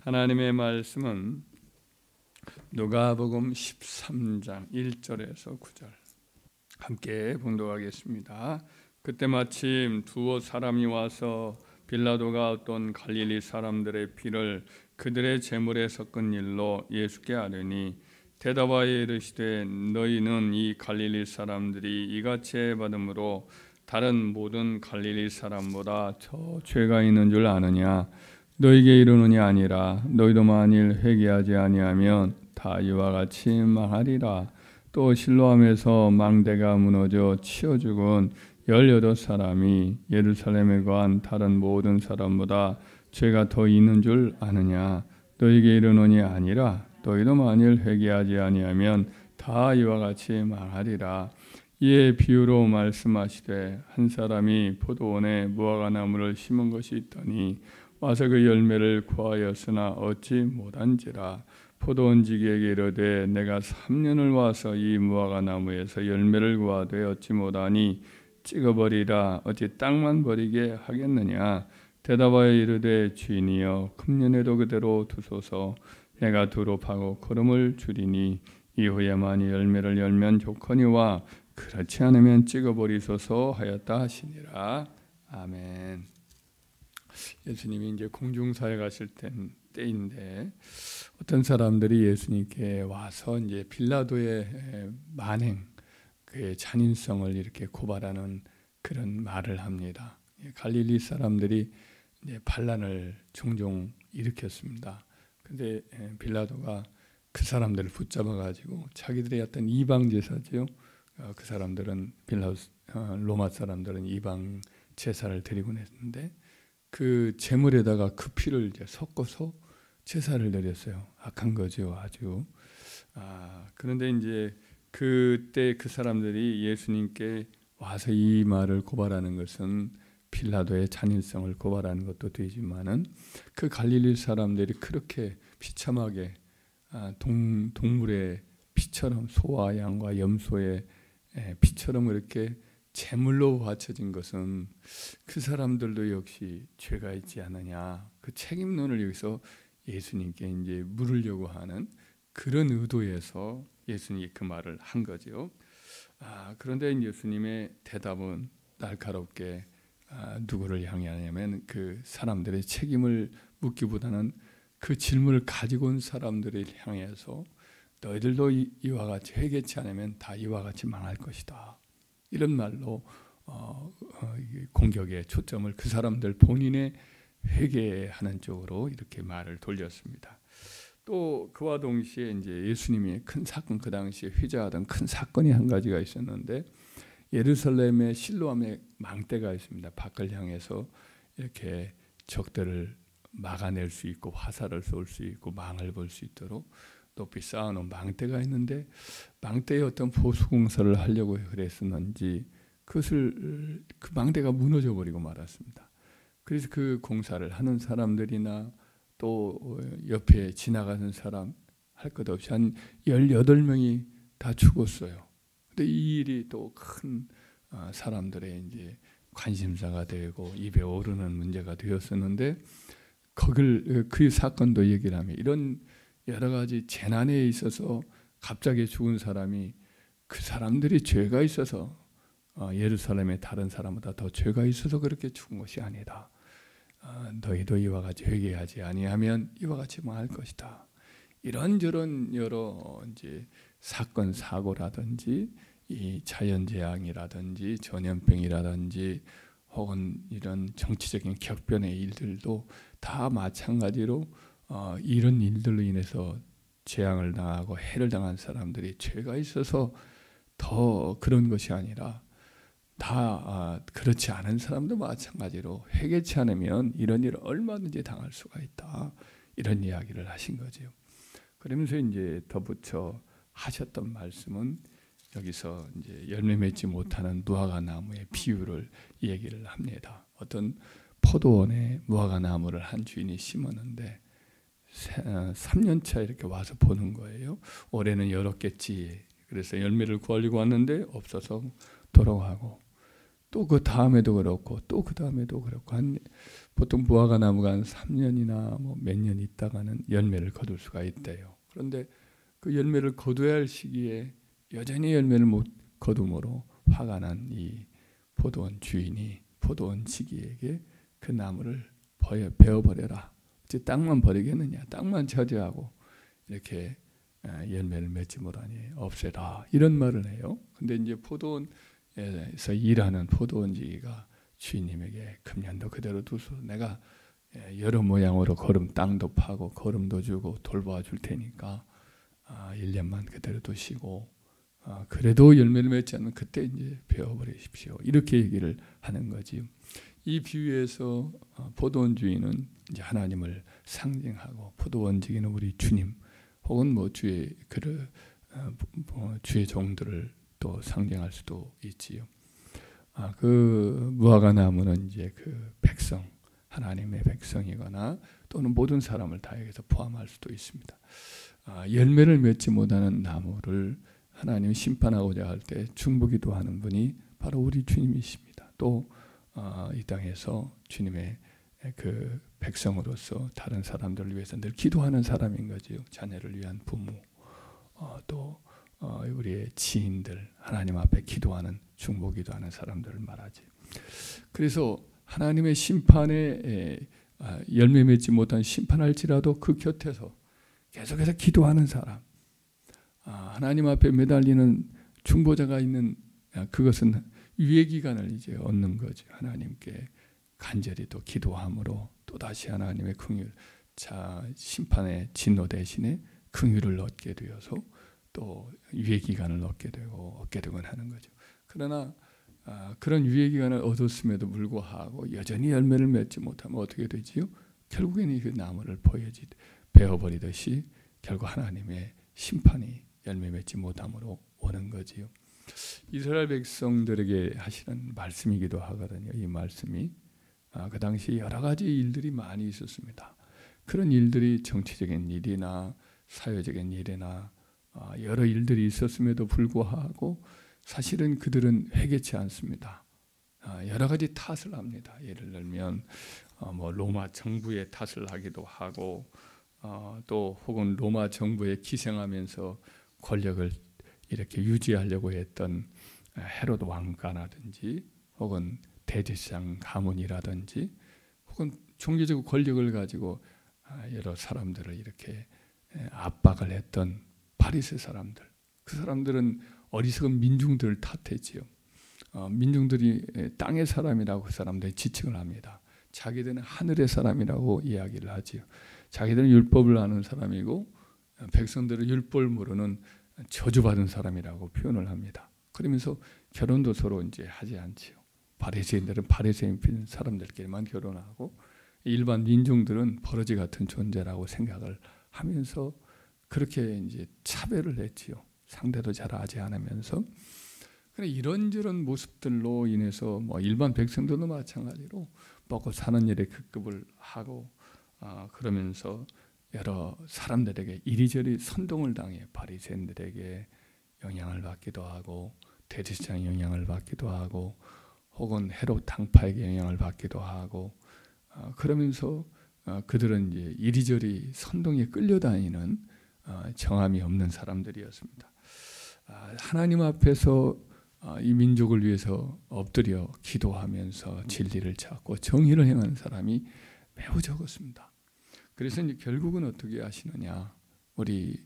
하나님의 말씀은 누가복음 13장 1절에서 9절 함께 봉독하겠습니다. 그때 마침 두어 사람이 와서 빌라도가 어떤 갈릴리 사람들의 피를 그들의 제물에 섞은 일로 예수께 아뢰니 대답하여 이르시되 너희는 이 갈릴리 사람들이 이같이 받음으로 다른 모든 갈릴리 사람보다 저 죄가 있는 줄 아느냐? 너희에게 이르노니 아니라 너희도 만일 회개하지 아니하면 다 이와 같이 망하리라. 또 실로암에서 망대가 무너져 치어 죽은 18사람이 예루살렘에 거한 다른 모든 사람보다 죄가 더 있는 줄 아느냐? 너희에게 이르노니 아니라 너희도 만일 회개하지 아니하면 다 이와 같이 망하리라. 이에 비유로 말씀하시되 한 사람이 포도원에 무화과나무를 심은 것이 있더니 와서 그 열매를 구하였으나 얻지 못한지라. 포도원지기에게 이르되 내가 3년을 와서 이 무화과나무에서 열매를 구하되 얻지 못하니 찍어버리라. 어찌 땅만 버리게 하겠느냐? 대답하여 이르되 주인이여 금년에도 그대로 두소서. 내가 두루 파고 거름을 주리니 이후에만이 열매를 열면 좋거니와 그렇지 않으면 찍어버리소서 하였다 하시니라. 아멘. 예수님이 이제 공중사에 가실 때인데 어떤 사람들이 예수님께 와서 이제 빌라도의 만행, 그의 잔인성을 이렇게 고발하는 그런 말을 합니다. 갈릴리 사람들이 이제 반란을 종종 일으켰습니다. 그런데 빌라도가 그 사람들을 붙잡아 가지고 자기들의 어떤 이방 제사죠. 그 사람들은 로마 사람들은 이방 제사를 드리곤 했는데 그 제물에다가 그 피를 이제 섞어서 제사를 드렸어요. 악한 거죠, 아주. 그런데 이제 그때 그 사람들이 예수님께 와서 이 말을 고발하는 것은 빌라도의 잔인성을 고발하는 것도 되지만은 그 갈릴리 사람들이 그렇게 비참하게 동물의 피처럼 소와 양과 염소의 피처럼 그렇게 제물로 바쳐진 것은 그 사람들도 역시 죄가 있지 않느냐, 그 책임론을 여기서 예수님께 이제 물으려고 하는 그런 의도에서 예수님이 그 말을 한 거죠. 그런데 예수님의 대답은 날카롭게 누구를 향하냐면 그 사람들의 책임을 묻기보다는 그 질문을 가지고 온 사람들을 향해서 너희들도 이와 같이 회개치 않으면 다 이와 같이 망할 것이다. 이런 말로 공격의 초점을 그 사람들 본인의 회개하는 쪽으로 이렇게 말을 돌렸습니다. 또 그와 동시에 이제 예수님이 큰 사건, 그 당시에 휘자하던 큰 사건이 한 가지가 있었는데 예루살렘의 실로암에 망대가 있습니다. 밖을 향해서 이렇게 적들을 막아낼 수 있고 화살을 쏠 수 있고 망을 볼 수 있도록 높이 쌓아놓은 망대가 있는데 망대에 어떤 보수공사를 하려고 그랬었는지 그 망대가 무너져 버리고 말았습니다. 그래서 그 공사를 하는 사람들이나 또 옆에 지나가는 사람 할 것 없이 한 18명이 다 죽었어요. 근데 이 일이 또 큰 사람들의 이제 관심사가 되고 입에 오르는 문제가 되었었는데 그 사건도 얘기를 하면 이런 여러 가지 재난에 있어서 갑자기 죽은 사람이 그 사람들이 죄가 있어서 예루살렘의 다른 사람보다 더 죄가 있어서 그렇게 죽은 것이 아니다. 너희도 이와 같이 회개하지 아니하면 이와 같이 망할 것이다. 이런저런 여러 이제 사건 사고라든지 이 자연재앙이라든지 전염병이라든지 혹은 이런 정치적인 격변의 일들도 다 마찬가지로 이런 일들로 인해서 재앙을 당하고 해를 당한 사람들이 죄가 있어서 더 그런 것이 아니라 다 그렇지 않은 사람도 마찬가지로 회개치 않으면 이런 일을 얼마든지 당할 수가 있다. 이런 이야기를 하신 거죠. 그러면서 이제 덧붙여 하셨던 말씀은 여기서 이제 열매 맺지 못하는 무화과 나무의 비유를 얘기를 합니다. 어떤 포도원에 무화과 나무를 한 주인이 심었는데 3년차 이렇게 와서 보는 거예요. 올해는 열었겠지. 그래서 열매를 구하려고 왔는데 없어서 돌아가고 또 그 다음에도 그렇고 또 그 다음에도 그렇고 보통 무화과 나무가 한 3년이나 뭐 몇 년 있다가는 열매를 거둘 수가 있대요. 그런데 그 열매를 거둬야 할 시기에 여전히 열매를 못 거둠으로 화가 난 이 포도원 주인이 포도원 지기에게 그 나무를 베어버려라. 어째 땅만 버리겠느냐. 땅만 저주하고 이렇게 열매를 맺지 못하니 없애라. 이런 말을 해요. 근데 이제 포도원에서 일하는 포도원지기가 주인님에게 금년도 그대로 두소. 내가 여러 모양으로 거름 땅도 파고 거름도 주고 돌봐 줄 테니까 1년만 그대로 두시고 그래도 열매를 맺지 않으면 그때 이제 베어버리십시오. 이렇게 얘기를 하는 거지요. 이 비유에서 포도원 주인은 이제 하나님을 상징하고 포도원지기는 우리 주님 혹은 뭐 주의 주의 종들을 또 상징할 수도 있지요. 그 무화과 나무는 이제 그 백성, 하나님의 백성이거나 또는 모든 사람을 다 여기서 포함할 수도 있습니다. 열매를 맺지 못하는 나무를 하나님 심판하고자 할 때 중보기도 하는 분이 바로 우리 주님이십니다. 또 이 땅에서 주님의 그 백성으로서 다른 사람들을 위해서 늘 기도하는 사람인 거지요. 자녀를 위한 부모, 또 우리의 지인들, 하나님 앞에 기도하는 중보기도하는 사람들을 말하지. 그래서 하나님의 심판에 열매 맺지 못한 심판할지라도 그 곁에서 계속해서 기도하는 사람, 하나님 앞에 매달리는 중보자가 있는 그것은 유예 기간을 이제 얻는 거죠. 하나님께 간절히 또 기도함으로 또 다시 하나님의 긍휼, 심판의 진노 대신에 긍휼을 얻게 되어서 또 유예 기간을 얻게 되곤 하는 거죠. 그러나 그런 유예 기간을 얻었음에도 불구하고 여전히 열매를 맺지 못하면 어떻게 되지요? 결국에는 그 나무를 베어버리듯이 결국 하나님의 심판이 열매 맺지 못함으로 오는 거지요. 이스라엘 백성들에게 하시는 말씀이기도 하거든요. 이 말씀이 그 당시 여러 가지 일들이 많이 있었습니다. 그런 일들이 정치적인 일이나 사회적인 일이나 여러 일들이 있었음에도 불구하고 사실은 그들은 회개치 않습니다. 여러 가지 탓을 합니다. 예를 들면 뭐 로마 정부의 탓을 하기도 하고 또 혹은 로마 정부에 기생하면서 권력을 이렇게 유지하려고 했던 헤롯 왕가라든지 혹은 대제사장 가문이라든지 혹은 종교적 권력을 가지고 여러 사람들을 이렇게 압박을 했던 바리새 사람들, 그 사람들은 어리석은 민중들을 탓했지요. 민중들이 땅의 사람이라고 그 사람들이 지칭을 합니다. 자기들은 하늘의 사람이라고 이야기를 하지요. 자기들은 율법을 아는 사람이고 백성들은 율법을 모르는 저주받은 사람이라고 표현을 합니다. 그러면서 결혼도 서로 이제 하지 않지요. 바리새인들은 바리새인 사람들끼리만 결혼하고 일반 민중들은 버러지 같은 존재라고 생각을 하면서 그렇게 이제 차별을 했지요. 상대도 잘 하지 않으면서. 이런저런 모습들로 인해서 뭐 일반 백성들도 마찬가지로 먹고 사는 일에 급급을 하고 그러면서 여러 사람들에게 이리저리 선동을 당해 바리새인들에게 영향을 받기도 하고 대제사장의 영향을 받기도 하고 혹은 헤롯 당파에게 영향을 받기도 하고 그러면서 그들은 이제 이리저리 선동에 끌려다니는 정함이 없는 사람들이었습니다. 하나님 앞에서 이 민족을 위해서 엎드려 기도하면서 진리를 찾고 정의를 행하는 사람이 매우 적었습니다. 그래서 이제 결국은 어떻게 하시느냐? 우리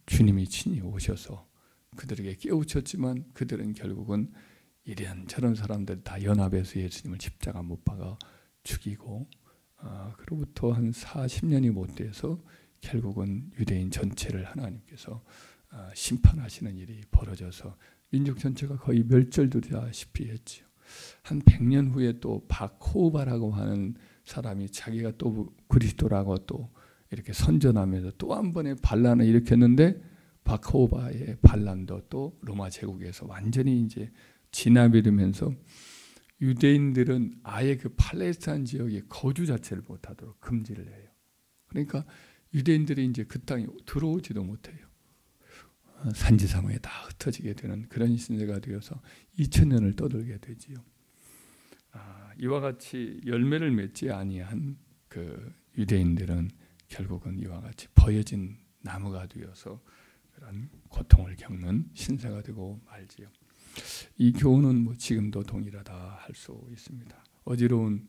주님이 친히 오셔서 그들에게 깨우쳤지만 그들은 결국은 이런저런 사람들 다 연합해서 예수님을 십자가 못 박아 죽이고 그로부터 한 40년이 못 돼서 결국은 유대인 전체를 하나님께서 심판하시는 일이 벌어져서 민족 전체가 거의 멸절되다시피 했지요. 한 100년 후에 또 바코바라고 하는 사람이 자기가 또 그리스도라고 또 이렇게 선전하면서 또 한 번의 반란을 일으켰는데 바코바의 반란도 또 로마 제국에서 완전히 이제 진압이 되면서 유대인들은 아예 그 팔레스타인 지역에 거주 자체를 못하도록 금지를 해요. 그러니까 유대인들이 이제 그 땅에 들어오지도 못해요. 산지상에 다 흩어지게 되는 그런 신세가 되어서 2000년을 떠돌게 되지요. 이와 같이 열매를 맺지 아니한 그 유대인들은 결국은 이와 같이 버려진 나무가 되어서 그런 고통을 겪는 신세가 되고 말지요. 이 교훈은 뭐 지금도 동일하다 할 수 있습니다. 어지러운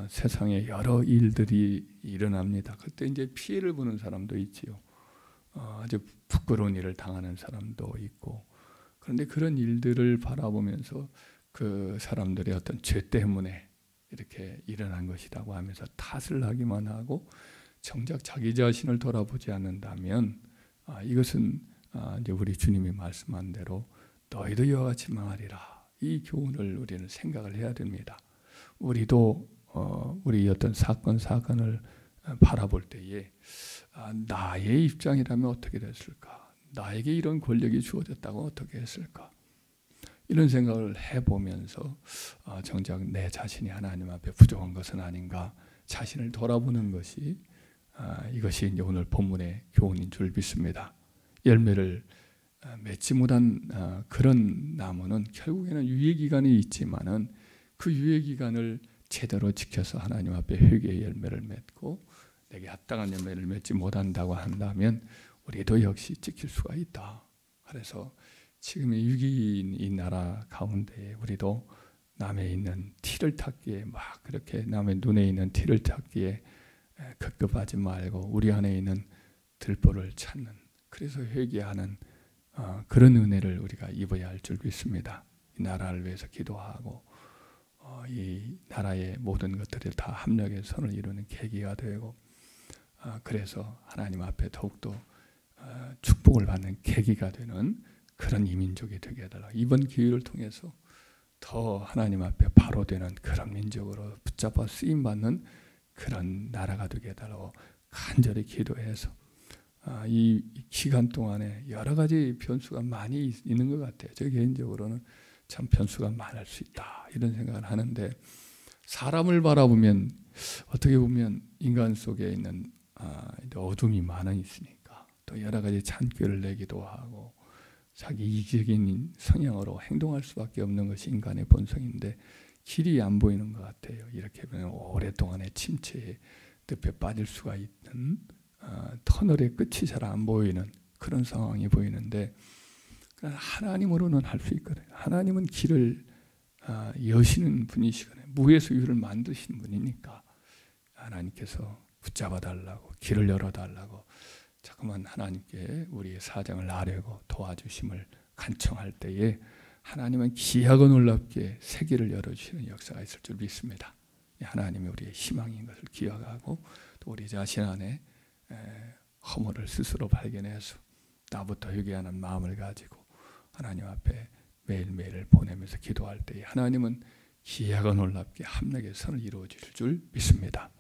세상에 여러 일들이 일어납니다. 그때 이제 피해를 보는 사람도 있지요. 아주 부끄러운 일을 당하는 사람도 있고, 그런데 그런 일들을 바라보면서 그 사람들의 어떤 죄 때문에 이렇게 일어난 것이라고 하면서 탓을 하기만 하고 정작 자기 자신을 돌아보지 않는다면 이것은 이제 우리 주님이 말씀한 대로 너희도 이와 같이 망하리라. 이 교훈을 우리는 생각을 해야 됩니다. 우리도 우리 어떤 사건을 바라볼 때에 나의 입장이라면 어떻게 됐을까? 나에게 이런 권력이 주어졌다고 어떻게 했을까? 이런 생각을 해보면서 정작 내 자신이 하나님 앞에 부족한 것은 아닌가 자신을 돌아보는 것이 이것이 이제 오늘 본문의 교훈인 줄 믿습니다. 열매를 맺지 못한 그런 나무는 결국에는 유예기간이 있지만은 그 유예기간을 제대로 지켜서 하나님 앞에 회개의 열매를 맺고 내게 합당한 열매를 맺지 못한다고 한다면 우리도 역시 지킬 수가 있다. 그래서 지금의 위기인 이 나라 가운데 우리도 남에 있는 티를 탔기에 막 그렇게 남의 눈에 있는 티를 탔기에 급급하지 말고 우리 안에 있는 들보를 찾는, 그래서 회개하는 그런 은혜를 우리가 입어야 할 줄 믿습니다. 이 나라를 위해서 기도하고 이 나라의 모든 것들이 다 합력의 선을 이루는 계기가 되고 그래서 하나님 앞에 더욱더 축복을 받는 계기가 되는 그런 이민족이 되게 해달라. 이번 기회를 통해서 더 하나님 앞에 바로 되는 그런 민족으로 붙잡아 쓰임받는 그런 나라가 되게 해달라고 간절히 기도해서 이 기간 동안에 여러 가지 변수가 많이 있는 것 같아요. 저 개인적으로는 참 변수가 많을 수 있다 이런 생각을 하는데, 사람을 바라보면 어떻게 보면 인간 속에 있는 어둠이 많이 있으니까 또 여러 가지 잔꾀를 내기도 하고 자기 이기적인 성향으로 행동할 수밖에 없는 것이 인간의 본성인데 길이 안 보이는 것 같아요. 이렇게 보면 오랫동안의 침체에 늪에 빠질 수가 있는 터널의 끝이 잘 안 보이는 그런 상황이 보이는데 하나님으로는 할 수 있거든요. 하나님은 길을 여시는 분이시거든요. 무에서 유를 만드시는 분이니까 하나님께서 붙잡아 달라고 길을 열어 달라고 자꾸만 하나님께 우리의 사정을 아뢰고 도와주심을 간청할 때에 하나님은 기하고 놀랍게 세계를 열어주시는 역사가 있을 줄 믿습니다. 하나님이 우리의 희망인 것을 기억하고 또 우리 자신 안에 허물을 스스로 발견해서 나부터 회개하는 마음을 가지고 하나님 앞에 매일매일을 보내면서 기도할 때에 하나님은 기하고 놀랍게 합력의 선을 이루어 주실 줄 믿습니다.